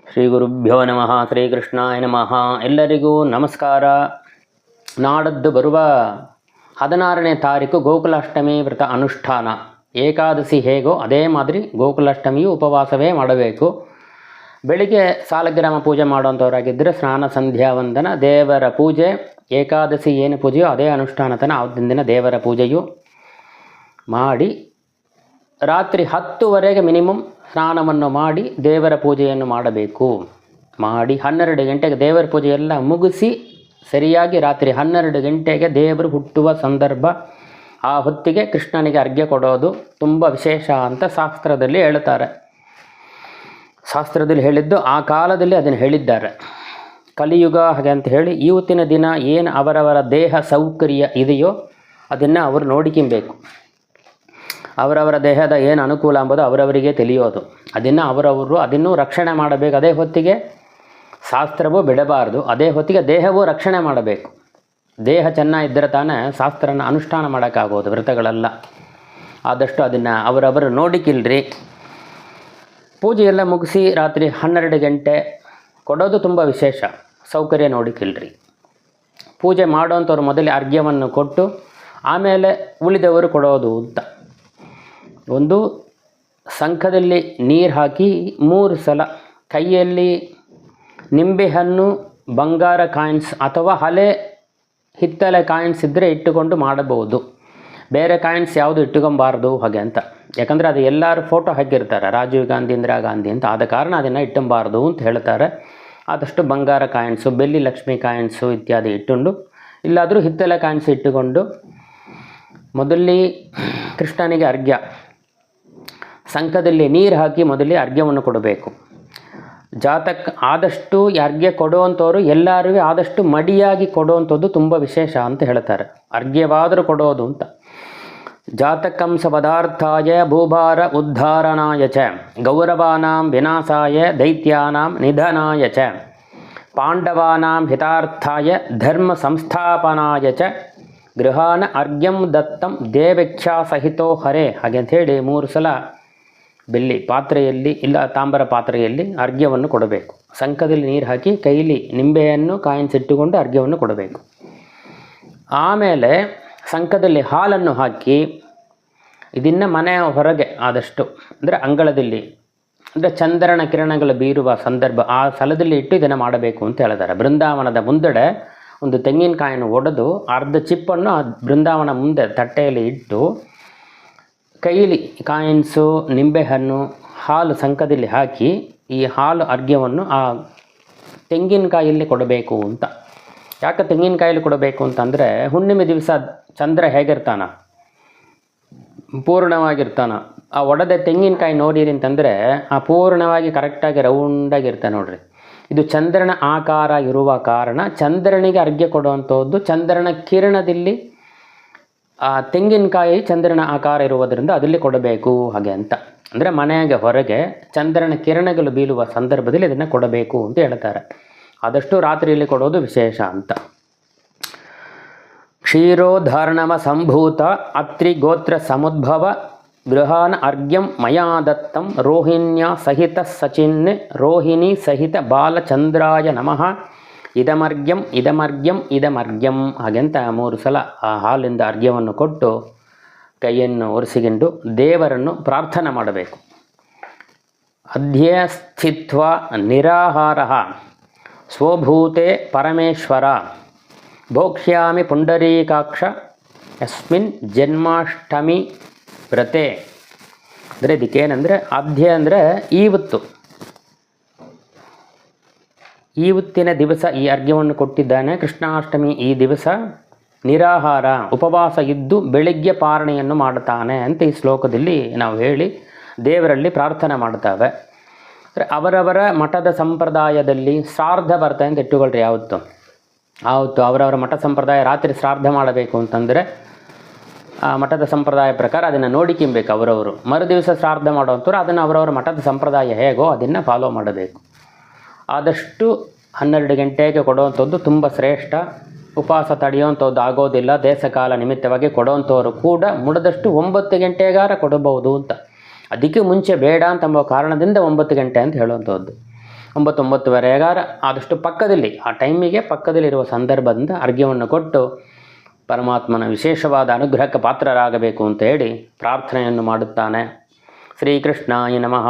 ಶ್ರೀ ಗುರುಭ್ಯೋ ನಮಃ. ಶ್ರೀಕೃಷ್ಣಾಯ ನಮಃ. ಎಲ್ಲರಿಗೂ ನಮಸ್ಕಾರ. ನಾಡದ್ದು ಬರುವ 16ನೇ ತಾರೀಕು ಗೋಕುಲಾಷ್ಟಮಿ ವ್ರತ ಅನುಷ್ಠಾನ. ಏಕಾದಶಿ ಹೇಗೋ ಅದೇ ಮಾದರಿ ಗೋಕುಲಾಷ್ಟಮಿಯು ಉಪವಾಸವೇ ಮಾಡಬೇಕು. ಬೆಳಿಗ್ಗೆ ಸಾಲಗ್ರಾಮ ಪೂಜೆ ಮಾಡುವಂಥವರಾಗಿದ್ದರೆ ಸ್ನಾನ ಸಂಧ್ಯಾ ವಂದನ, ದೇವರ ಪೂಜೆ, ಏಕಾದಶಿ ಏನು ಪೂಜೆಯೋ ಅದೇ ಅನುಷ್ಠಾನತನ ಆವತ್ತಿನ ದಿನ ದೇವರ ಪೂಜೆಯು ಮಾಡಿ ರಾತ್ರಿ 10 ಮಿನಿಮಮ್ ಸ್ನಾನವನ್ನು ಮಾಡಿ ದೇವರ ಪೂಜೆಯನ್ನು ಮಾಡಬೇಕು. ಮಾಡಿ 12 ಗಂಟೆಗೆ ದೇವರ ಪೂಜೆ ಎಲ್ಲ ಮುಗಿಸಿ ಸರಿಯಾಗಿ ರಾತ್ರಿ 12 ಗಂಟೆಗೆ ದೇವರು ಹುಟ್ಟುವ ಸಂದರ್ಭ. ಆ ಹೊತ್ತಿಗೆ ಕೃಷ್ಣನಿಗೆ ಅರ್ಘ್ಯ ಕೊಡೋದು ತುಂಬ ವಿಶೇಷ ಅಂತ ಶಾಸ್ತ್ರದಲ್ಲಿ ಹೇಳ್ತಾರೆ. ಶಾಸ್ತ್ರದಲ್ಲಿ ಹೇಳಿದ್ದು ಆ ಕಾಲದಲ್ಲಿ ಅದನ್ನು ಹೇಳಿದ್ದಾರೆ. ಕಲಿಯುಗ ಹಾಗೆ ಅಂತ ಹೇಳಿ ಇವತ್ತಿನ ದಿನ ಏನು ಅವರವರ ದೇಹ ಸೌಕರ್ಯ ಇದೆಯೋ ಅದನ್ನು ಅವರು ನೋಡಿಕೊಬೇಕು. ಅವರವರ ದೇಹದ ಏನು ಅನುಕೂಲ ಎಂಬುದು ಅವರವರಿಗೆ ತಿಳಿಯೋದು. ಅದನ್ನು ರಕ್ಷಣೆ ಮಾಡಬೇಕು. ಅದೇ ಹೊತ್ತಿಗೆ ಶಾಸ್ತ್ರವೂ ಬಿಡಬಾರ್ದು. ಅದೇ ಹೊತ್ತಿಗೆ ದೇಹವೂ ರಕ್ಷಣೆ ಮಾಡಬೇಕು. ದೇಹ ಚೆನ್ನಾಗಿದ್ದರೆ ತಾನೇ ಶಾಸ್ತ್ರನ ಅನುಷ್ಠಾನ ಮಾಡೋಕ್ಕಾಗೋದು, ವ್ರತಗಳೆಲ್ಲ. ಆದಷ್ಟು ಅದನ್ನು ಅವರವರು ನೋಡಿಕಿಲ್ರಿ. ಪೂಜೆಯೆಲ್ಲ ಮುಗಿಸಿ ರಾತ್ರಿ 12 ಗಂಟೆ ಕೊಡೋದು ತುಂಬ ವಿಶೇಷ. ಸೌಕರ್ಯ ನೋಡಿಕಿಲ್ರಿ. ಪೂಜೆ ಮಾಡೋಂಥವ್ರು ಮೊದಲೇ ಅರ್ಘ್ಯವನ್ನು ಕೊಟ್ಟು ಆಮೇಲೆ ಉಳಿದವರು ಕೊಡೋದು ಅಂತ. ಒಂದು ಶಂಖದಲ್ಲಿ ನೀರು ಹಾಕಿ 3 ಸಲ ಕೈಯಲ್ಲಿ ನಿಂಬೆಹಣ್ಣು, ಬಂಗಾರ ಕಾಯಿನ್ಸ್ ಅಥವಾ ಹಳೆ ಹಿತ್ತಲೆ ಕಾಯಿನ್ಸ್ ಇದ್ದರೆ ಇಟ್ಟುಕೊಂಡು ಮಾಡಬಹುದು. ಬೇರೆ ಕಾಯಿನ್ಸ್ ಯಾವುದು ಇಟ್ಟುಕೊಬಾರ್ದು ಹಾಗೆ ಅಂತ. ಯಾಕಂದರೆ ಅದು ಎಲ್ಲರೂ ಫೋಟೋ ಹಾಕಿರ್ತಾರೆ, ರಾಜೀವ್ ಗಾಂಧಿ, ಇಂದಿರಾ ಗಾಂಧಿ ಅಂತ. ಆದ ಕಾರಣ ಅದನ್ನು ಇಟ್ಟಬಾರ್ದು ಅಂತ ಹೇಳ್ತಾರೆ. ಆದಷ್ಟು ಬಂಗಾರ ಕಾಯಿನ್ಸು, ಬೆಳ್ಳಿ ಲಕ್ಷ್ಮಿ ಕಾಯಿನ್ಸು ಇತ್ಯಾದಿ ಇಟ್ಟುಕೊಂಡು, ಇಲ್ಲಾದರೂ ಹಿತ್ತಲೆ ಕಾಯಿನ್ಸು ಇಟ್ಟುಕೊಂಡು ಮೊದಲೇ ಕೃಷ್ಣನಿಗೆ ಅರ್ಘ್ಯ ಶಂಖದಲ್ಲಿ ನೀರು ಹಾಕಿ ಮೊದಲೇ ಅರ್ಘ್ಯವನ್ನು ಕೊಡಬೇಕು. ಆದಷ್ಟು ಅರ್ಘ್ಯ ಕೊಡುವಂಥವ್ರು ಎಲ್ಲರಿಗೂ ಆದಷ್ಟು ಮಡಿಯಾಗಿ ಕೊಡುವಂಥದ್ದು ತುಂಬ ವಿಶೇಷ ಅಂತ ಹೇಳ್ತಾರೆ. ಅರ್ಘ್ಯವಾದರೂ ಕೊಡೋದು ಅಂತ. ಜಾತಕಂಸ ಪದಾರ್ಥಾಯ ಭೂಭಾರ ಉದ್ಧಾರಣಾಯ ಚ ಗೌರವಾನಾಂ ವಿನಾಶಾಯ ದೈತ್ಯಾನಾಂ ನಿಧನಾಯ ಚ ಪಾಂಡವಾನಾಂ ಹಿತಾರ್ಥಾಯ ಧರ್ಮ ಸಂಸ್ಥಾಪನಾಯ ಚ ಗೃಹಾನ ಅರ್ಘ್ಯಂ ದತ್ತಂ ದೇವೇಚ್ಛಾ ಸಹಿತೋ ಹರೇ ಹಾಗೆ ಅಂಥೇಳಿ 3 ಸಲ ಬೆಳ್ಳಿ ಪಾತ್ರೆಯಲ್ಲಿ ಇಲ್ಲ ತಾಮ್ರ ಪಾತ್ರೆಯಲ್ಲಿ ಅರ್ಘ್ಯವನ್ನು ಕೊಡಬೇಕು. ಶಂಖದಲ್ಲಿ ನೀರು ಹಾಕಿ ಕೈಲಿ ನಿಂಬೆಯನ್ನು ಕಾಯಿನ್ಸ್ ಇಟ್ಟುಕೊಂಡು ಅರ್ಘ್ಯವನ್ನು ಕೊಡಬೇಕು. ಆಮೇಲೆ ಶಂಖದಲ್ಲಿ ಹಾಲನ್ನು ಹಾಕಿ ಇದನ್ನು ಮನೆಯ ಹೊರಗೆ ಆದಷ್ಟು ಅಂದರೆ ಅಂಗಳದಲ್ಲಿ, ಅಂದರೆ ಚಂದ್ರನ ಕಿರಣಗಳು ಬೀರುವ ಸಂದರ್ಭ ಆ ಸ್ಥಳದಲ್ಲಿ ಇಟ್ಟು ಇದನ್ನು ಮಾಡಬೇಕು ಅಂತ ಹೇಳಿದ್ದಾರೆ. ಬೃಂದಾವನದ ಮುಂದಡೆ ಒಂದು ತೆಂಗಿನಕಾಯನ್ನು ಒಡೆದು ಅರ್ಧ ಚಿಪ್ಪನ್ನು ಆ ಬೃಂದಾವನ ಮುಂದೆ ತಟ್ಟೆಯಲ್ಲಿ ಇಟ್ಟು ಕೈಲಿ ಕಾಯಿನ್ಸು, ನಿಂಬೆಹಣ್ಣು, ಹಾಲು ಶಂಖದಲ್ಲಿ ಹಾಕಿ ಈ ಹಾಲು ಅರ್ಘ್ಯವನ್ನು ಆ ತೆಂಗಿನಕಾಯಲ್ಲಿ ಕೊಡಬೇಕು ಅಂತ. ಯಾಕೆ ತೆಂಗಿನಕಾಯಲ್ಲಿ ಕೊಡಬೇಕು ಅಂತಂದರೆ ಹುಣ್ಣಿಮೆ ದಿವಸ ಚಂದ್ರ ಹೇಗಿರ್ತಾನ, ಪೂರ್ಣವಾಗಿರ್ತಾನ. ಆ ಒಡೆದ ತೆಂಗಿನಕಾಯಿ ನೋಡಿರಿ ಅಂತಂದರೆ ಆ ಪೂರ್ಣವಾಗಿ ಕರೆಕ್ಟಾಗಿ ರೌಂಡಾಗಿರ್ತಾನೆ ನೋಡ್ರಿ. ಇದು ಚಂದ್ರನ ಆಕಾರ ಇರುವ ಕಾರಣ ಚಂದ್ರನಿಗೆ ಅರ್ಘ್ಯ ಕೊಡುವಂಥದ್ದು. ಚಂದ್ರನ ಕಿರಣದಲ್ಲಿ ಆ ತೆಂಗಿನಕಾಯಿ ಚಂದ್ರನ ಆಕಾರ ಇರುವುದರಿಂದ ಅದಲ್ಲಿ ಕೊಡಬೇಕು ಹಾಗೆ ಅಂತ. ಅಂದರೆ ಮನೆಗೆ ಹೊರಗೆ ಚಂದ್ರನ ಕಿರಣಗಳು ಬೀಳುವ ಸಂದರ್ಭದಲ್ಲಿ ಇದನ್ನು ಕೊಡಬೇಕು ಅಂತ ಹೇಳ್ತಾರೆ. ಆದಷ್ಟು ರಾತ್ರಿಯಲ್ಲಿ ಕೊಡೋದು ವಿಶೇಷ ಅಂತ. ಕ್ಷೀರೋದ್ಧಾರಣವ ಸಂಭೂತ ಅತ್ರಿ ಗೋತ್ರ ಸಮುದ್ಭವ ಗೃಹಾನ ಅರ್ಘ್ಯಂ ಮಯಾ ದತ್ತಂ ರೋಹಿಣ್ಯ ಸಹಿತ ಸಚಿನ್ ರೋಹಿಣಿ ಸಹಿತ ಬಾಲಚಂದ್ರಾಯ ನಮಃ ಇದಮರ್ಘ್ಯಂ ಇದಮರ್ಘ್ಯಂ ಇದಮರ್ಘ್ಯಂ ಹಾಗೆಂತ 3 ಸಲ ಆ ಹಾಲಿಂದ ಅರ್ಘ್ಯವನ್ನು ಕೊಟ್ಟು ಕೈಯನ್ನು ಒರೆಸಿಕೊಂಡು ದೇವರನ್ನು ಪ್ರಾರ್ಥನೆ ಮಾಡಬೇಕು. ಅಧ್ಯ ಸ್ಥಿತ್ವ ನಿರಾಹಾರ ಸ್ವಭೂತೆ ಪರಮೇಶ್ವರ ಭೋಕ್ಷ್ಯಾಮಿ ಪುಂಡರೀಕಾಕ್ಷ ಯಸ್ಮಿನ್ ಜನ್ಮಾಷ್ಟಮಿ ವ್ರತೆ. ಅಂದರೆ ಇದಕ್ಕೇನೆಂದರೆ ಅಧ್ಯ ಅಂದರೆ ಇವತ್ತಿನ ದಿವಸ ಈ ಅರ್ಘ್ಯವನ್ನು ಕೊಟ್ಟಿದ್ದಾನೆ. ಕೃಷ್ಣಾಷ್ಟಮಿ ಈ ದಿವಸ ನಿರಾಹಾರ ಉಪವಾಸ ಇದ್ದು ಬೆಳಿಗ್ಗೆ ಪಾರಣೆಯನ್ನು ಮಾಡುತ್ತಾನೆ ಅಂತ ಈ ಶ್ಲೋಕದಲ್ಲಿ ನಾವು ಹೇಳಿ ದೇವರಲ್ಲಿ ಪ್ರಾರ್ಥನೆ ಮಾಡ್ತೇವೆ. ಅವರವರ ಮಠದ ಸಂಪ್ರದಾಯದಲ್ಲಿ ಶ್ರಾರ್ಧ ಬರ್ತದೆ ಅಂತ ಇಟ್ಟುಕೊಳ್ರಿ. ಯಾವತ್ತು ಅವರವರ ಮಠ ಸಂಪ್ರದಾಯ ರಾತ್ರಿ ಶ್ರಾರ್ಧ ಮಾಡಬೇಕು ಅಂತಂದರೆ ಆ ಮಠದ ಸಂಪ್ರದಾಯ ಪ್ರಕಾರ ಅದನ್ನು ನೋಡಿಕೊಬೇಕು. ಅವರವರು ಮರುದಿವಸ ಶ್ರಾರ್ಧ ಮಾಡುವಂಥವ್ರು ಅದನ್ನು ಅವರವರ ಮಠದ ಸಂಪ್ರದಾಯ ಹೇಗೋ ಅದನ್ನು ಫಾಲೋ ಮಾಡಬೇಕು. ಆದಷ್ಟು 12 ಗಂಟೆಗೆ ಕೊಡುವಂಥದ್ದು ತುಂಬ ಶ್ರೇಷ್ಠ. ಉಪವಾಸ ತಡೆಯುವಂಥದ್ದು ಆಗೋದಿಲ್ಲ. ದೇಶಕಾಲ ನಿಮಿತ್ತವಾಗಿ ಕೊಡುವಂಥವರು ಕೂಡ ಮುಡಿದಷ್ಟು 9 ಗಂಟೆಗಾರ ಕೊಡಬಹುದು ಅಂತ. ಅದಕ್ಕೆ ಮುಂಚೆ ಬೇಡ ಅಂತಂಬ ಕಾರಣದಿಂದ 9 ಗಂಟೆ ಅಂತ ಹೇಳುವಂಥದ್ದು. 9-9:30 ಆದಷ್ಟು ಪಕ್ಕದಲ್ಲಿ ಆ ಟೈಮಿಗೆ ಪಕ್ಕದಲ್ಲಿರುವ ಸಂದರ್ಭದಿಂದ ಅರ್ಘ್ಯವನ್ನು ಕೊಟ್ಟು ಪರಮಾತ್ಮನ ವಿಶೇಷವಾದ ಅನುಗ್ರಹಕ್ಕೆ ಪಾತ್ರರಾಗಬೇಕು ಅಂತ ಹೇಳಿ ಪ್ರಾರ್ಥನೆಯನ್ನು ಮಾಡುತ್ತಾನೆ. ಶ್ರೀಕೃಷ್ಣಾಯ ನಮಃ.